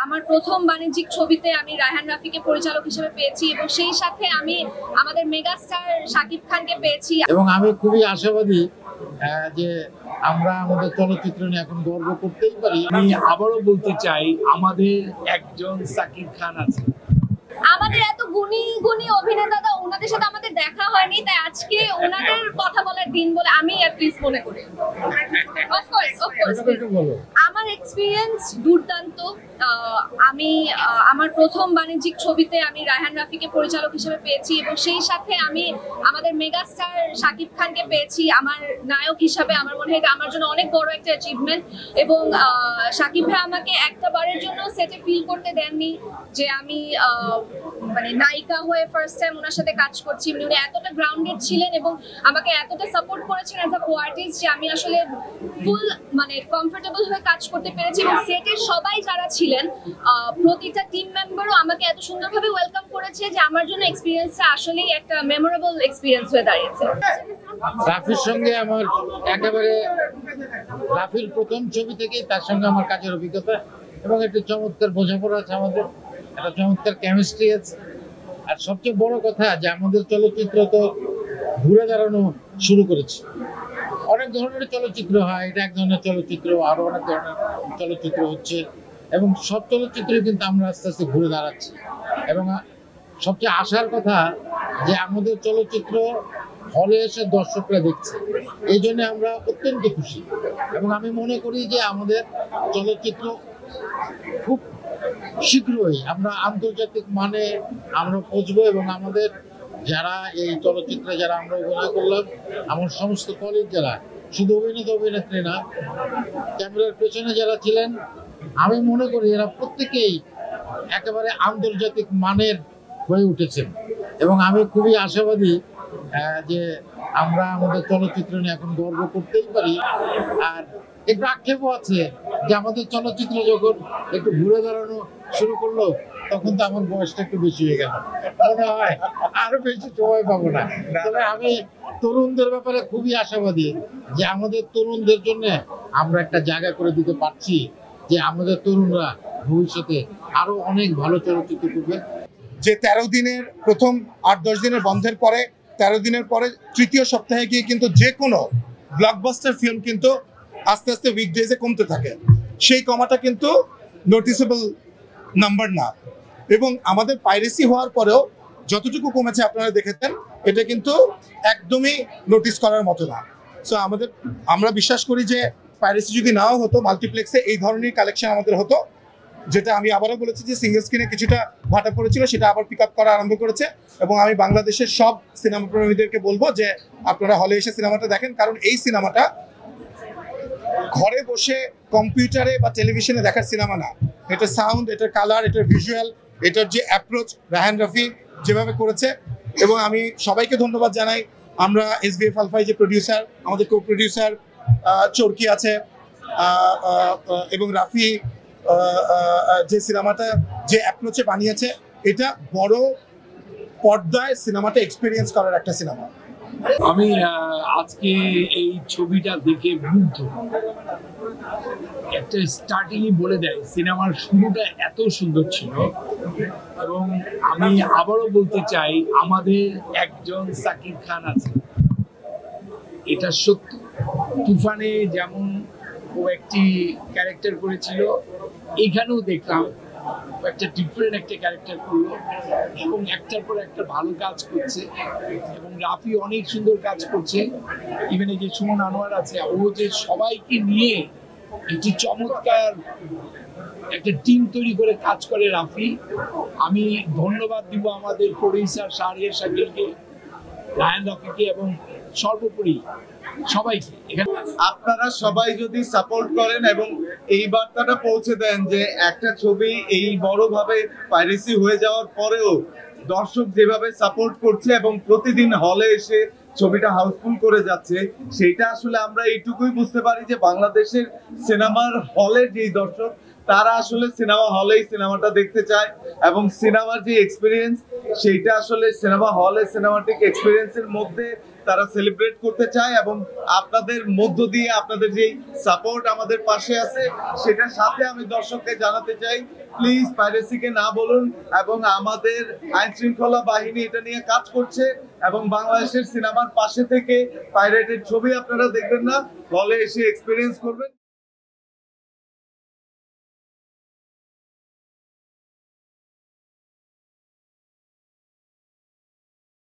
আমার প্রথম বাণিজ্যিক ছবিতে আমি রায়হান রাফিকে পরিচালক হিসেবে পেয়েছি এবং সেই সাথে আমি আমাদের মেগাস্টার শাকিব খানকে পেয়েছি এবং আমি খুবই আশাবাদী যে আমরা আমাদের চলচ্চিত্র নিয়ে এখন গর্ব করতেই পারি। আমি আবারও বলতে চাই আমাদের একজন শাকিব খান আছে। আমাদের এত গুণী গুণী অভিনেতা ওনাদের সাথে আমাদের দেখা হয়নি, তাই আজকে ওনাদের কথা বলার দিন বলে আমি অ্যাটলিস্ট মনে করি। আমার এক্সপিরিয়েন্স দুর্দান্ত। আমি আমার প্রথম বাণিজ্যিক ছবিতে আমি রায়হান রাফিকে পরিচালক হিসেবে পেয়েছি এবং সেই সাথে আমি আমাদের মেগাস্টার শাকিব খানকে পেয়েছি আমার নায়ক হিসাবে। আমার মনে হয় এটা আমার জন্য অনেক বড় একটা অ্যাচিভমেন্ট এবং শাকিব ভাই আমাকে একটা বারের জন্য সেটে ফিল করতে দেননি যে আমি মানে নায়িকা হয়ে ফার্স্ট টাইম ওনার সাথে কাজ করছি। উনি এতটা গ্রাউন্ডেড ছিলেন এবং আমাকে এতটা সাপোর্ট করেছেন অ্যাজ আ কো-আর্টিস্ট যে আমি আসলে ফুল মানে কমফোর্টেবল হয়ে কাজ করতে পেরেছি এবং সেটের সবাই যারা ছিলেন প্রতিটা টিম মেম্বারও আমাকে এত সুন্দরভাবে ওয়েলকাম করেছে যে আমার জন্য এক্সপিরিয়েন্সটা আসলেই একটা মেমোরেবল এক্সপিরিয়েন্স হয়ে দাঁড়িয়েছে। রাফির সঙ্গে আমার একেবারে রাফির প্রথম ছবি থেকেই তার সঙ্গে আমার কাজের অভিজ্ঞতা এবং একটা চমৎকার বোঝাপড়া আছে, আমাদের একটা চমৎকার কেমিস্ট্রি আছে। আর সবচেয়ে বড় কথা যে আমাদের চলচ্চিত্র তো ঘুরে দাঁড়ানো শুরু করেছে। অনেক ধরনের চলচ্চিত্র হয়, এটা এক ধরনের চলচ্চিত্র, আরো অনেক ধরনের চলচ্চিত্র হচ্ছে এবং সব চলচ্চিত্রে কিন্তু আমরা আস্তে আস্তে ঘুরে দাঁড়াচ্ছি এবং সবচেয়ে আশার কথা যে আমাদের চলচ্চিত্র হলে এসে দর্শকরা দেখছে, এই জন্য আমরা অত্যন্ত খুশি এবং আমি মনে করি যে আমাদের চলচ্চিত্র খুব শীঘ্রই আমরা আন্তর্জাতিক মানে আমরা পৌঁছবো এবং আমাদের যারা এই চলচ্চিত্রে যারা আমরা অভিনয় করলাম, আমার সমস্ত কলিগ যারা শুধু অভিনেতা অভিনেত্রী না, ক্যামেরার পেছনে যারা ছিলেন, আমি মনে করি এরা প্রত্যেকেই একেবারে আন্তর্জাতিক মানের হয়ে উঠেছেন এবং আমি খুবই আশাবাদী যে আমরা আমাদের চলচ্চিত্র নিয়ে এখন গর্ব করতেই পারি। আর একটু আক্ষেপও আছে যে আমাদের চলচ্চিত্র যখন একটু ঘুরে দাঁড়ানো শুরু করলো তখন তো আমার বয়সটা একটু বেশি হয়ে গেল, মনে হয় আরো বেশি সময় পাবো না। তবে আমি তরুণদের ব্যাপারে খুবই আশাবাদী যে আমাদের তরুণদের জন্য আমরা একটা জায়গা করে দিতে পারছি, যে আমাদের তরুণরা ভবিষ্যতে আরো অনেক ভালো চলচ্চিত্র করবে। যে 13 দিনের প্রথম 8-10 দিনের বন্ধের পরে 13 দিনের পরে তৃতীয় সপ্তাহে গিয়ে কিন্তু যে কোনো ব্লকবাস্টার ফিল্ম কিন্তু আস্তে আস্তে উইকডেজে কমতে থাকে। সেই কমাটা কিন্তু নোটিসেবল নাম্বার না এবং আমাদের পাইরেসি হওয়ার পরেও যতটুকু কমেছে আপনারা দেখেছেন, এটা কিন্তু একদমই নোটিস করার মতো না। সো আমরা বিশ্বাস করি যে পাইরেসি যদি নাও হতো, মাল্টিপ্লেক্সে এই ধরনের কালেকশন আমাদের হতো, যেটা আমি আবারও বলেছি যে সিঙ্গেল স্ক্রিনে কিছুটা ভাটা পড়েছিল, সেটা আবার পিক আপ করা আরম্ভ করেছে এবং আমি বাংলাদেশের সব সিনেমা প্রেমীদেরকে বলবো যে আপনারা হলে এসে সিনেমাটা দেখেন, কারণ এই সিনেমাটা ঘরে বসে কম্পিউটারে বা টেলিভিশনে দেখার সিনেমা না। এটা সাউন্ড, এটার কালার, এটার ভিজুয়াল, এটার যে অ্যাপ্রোচ রায়হান রাফি যেভাবে করেছে, এবং আমি সবাইকে ধন্যবাদ জানাই। আমরা SBF আলফাই যে প্রডিউসার, আমাদের কো প্রডিউসার চরকি আছে এবং রাফি যে সিনেমাটা যে অ্যাপ্রোচে বানিয়েছে, এটা বড় পর্দায় সিনেমাটা এক্সপিরিয়েন্স করার একটা সিনেমা। আমি আজকে এই ছবিটা দেখে মুগ্ধ। একটা স্টার্টিংই বলে দেয় সিনেমার শুরুটা এত সুন্দর ছিল এবং আমি আবারও বলতে চাই আমাদের একজন শাকিব খান আছে। এটা সত্য। তুফানে যেমন ও একটি ক্যারেক্টার করেছিল, এইখানেও দেখলাম একটা ডিফারেন্ট একটা ক্যারেক্টার করলো এবং একটার পর একটা ভালো কাজ করছে এবং রাফি অনেক সুন্দর কাজ করছে। ইভেন এই যে সুমন আনোয়ার আছে, ও যে সবাইকে নিয়ে একটি চমৎকার একটা টিম তৈরি করে কাজ করে রাফি। আমি ধন্যবাদ দিব আমাদের প্রডিউসার শাহরিয়ার শাকিলকে, রায়হান রাফিকে এবং সর্বোপরি সবাইকে। আপনারা সবাই যদি সাপোর্ট করেন এবং এই বার্তাটা পৌঁছে দেন যে একটা ছবি এই বড়ভাবে পাইরেসি হয়ে যাওয়ার পরেও দর্শক যেভাবে সাপোর্ট করছে এবং প্রতিদিন হলে এসে ছবিটা হাউসফুল করে যাচ্ছে, সেইটা আসলে আমরা এইটুকুই বুঝতে পারি যে বাংলাদেশের সিনেমার হলের যেই দর্শক, তারা আসলে সিনেমা হলেই সিনেমাটা দেখতে চায় এবং সিনেমার যে এক্সপিরিয়েন্স সেইটা আসলে সিনেমা হলে সিনেমাটিক এক্সপিরিয়েন্সের মধ্যে তারা সেলিব্রেট করতে চায় এবং আপনাদের মধ্য দিয়ে আপনাদের যে সাপোর্ট আমাদের পাশে আছে সেটার সাথে আমি দর্শককে জানাতে চাই প্লিজ পাইরেসিকে না বলুন এবং আমাদের আইন শৃঙ্খলা বাহিনী এটা নিয়ে কাজ করছে এবং বাংলাদেশের সিনেমার পাশে থেকে পাইরেটেড ছবি আপনারা দেখবেন না, হলে এসে এক্সপিরিয়েন্স করবেন।